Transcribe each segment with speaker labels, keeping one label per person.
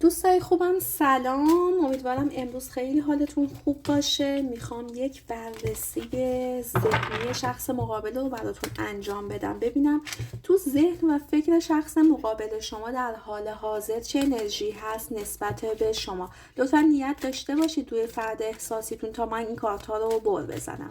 Speaker 1: دوستای خوبم سلام، امیدوارم امروز خیلی حالتون خوب باشه. میخوام یک بررسی ذهنی شخص مقابل رو براتون انجام بدم، ببینم تو ذهن و فکر شخص مقابل شما در حال حاضر چه انرژی هست نسبت به شما. لطفا نیت داشته باشید روی فرد احساسیتون تا من این کارت رو بر بزنم.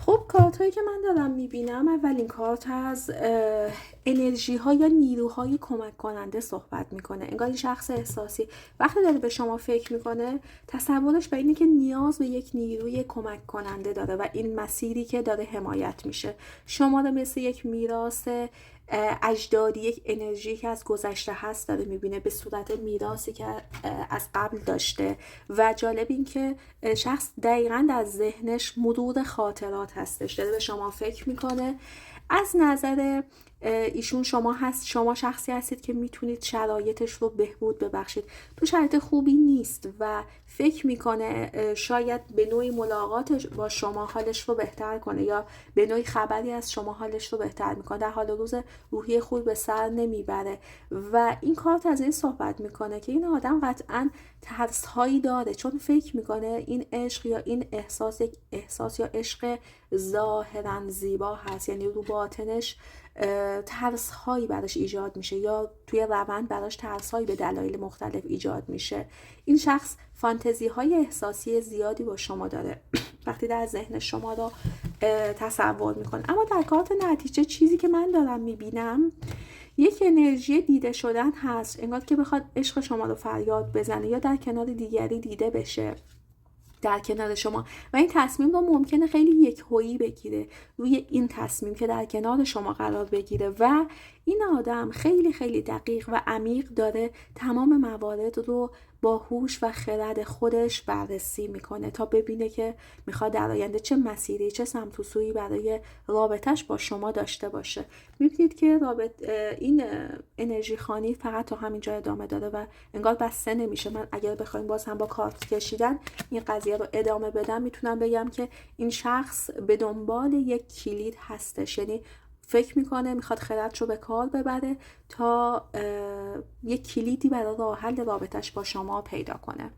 Speaker 1: خب کارت هایی که من دارم میبینم، اولین کارت از انرژی ها یا نیروهای کمک کننده صحبت میکنه. انگار این شخص احساسی وقتی داره به شما فکر میکنه تصورش به اینه که نیاز به یک نیروی کمک کننده داره و این مسیری که داره حمایت میشه. شما رو مثل یک میراث اجدادی، یک انرژی که از گذشته هست داره میبینه به صورت میراثی که از قبل داشته. و جالب این که شخص دقیقاً در ذهنش مرور خاطرات هستش، داره به شما فکر میکنه. از نظر ایشون شما شخصی هستید که میتونید شرایطش رو بهبود ببخشید. تو شرایط خوبی نیست و فکر میکنه شاید به نوعی ملاقاتش با شما حالش رو بهتر کنه یا به نوعی خبری از شما حالش رو بهتر میکنه. در حال روز روحی خوب به سر نمیبره و این کارت از این صحبت میکنه که این آدم قطعا ترس هایی داره، چون فکر میکنه این عشق یا این احساس یک احساس یا عشق ظاهرا زیبا هست، یعنی رو باطنش ترس هایی براش ایجاد میشه یا توی روند براش ترس هایی به دلایل مختلف ایجاد میشه. این شخص فانتزی های احساسی زیادی با شما داره وقتی در ذهن شما رو تصور میکنه. اما در کارت نتیجه چیزی که من دارم میبینم یک انرژی دیده شدن هست، انگار که بخواد عشق شما رو فریاد بزنه یا در کنار دیگری دیده بشه در کنار شما و این تصمیم رو ممکنه خیلی یکهویی بگیره روی این تصمیم که در کنار شما قرار بگیره و این آدم خیلی خیلی دقیق و عمیق داره تمام موارد رو با هوش و خرد خودش بررسی میکنه تا ببینه که میخواد در آینده چه مسیری چه سمت و سویی برای رابطش با شما داشته باشه. میبینید که این انرژی خانی فقط تا همینجا ادامه داره و انگار بسته نمیشه. من اگر بخوایم باز هم با کارت کشیدن این قضیه رو ادامه بدم میتونم بگم که این شخص به دنبال یک کلید هستش، یعنی فکر میکنه میخواد خردش رو به کار ببره تا یک کلیدی برای راه حل رابطش با شما پیدا کنه.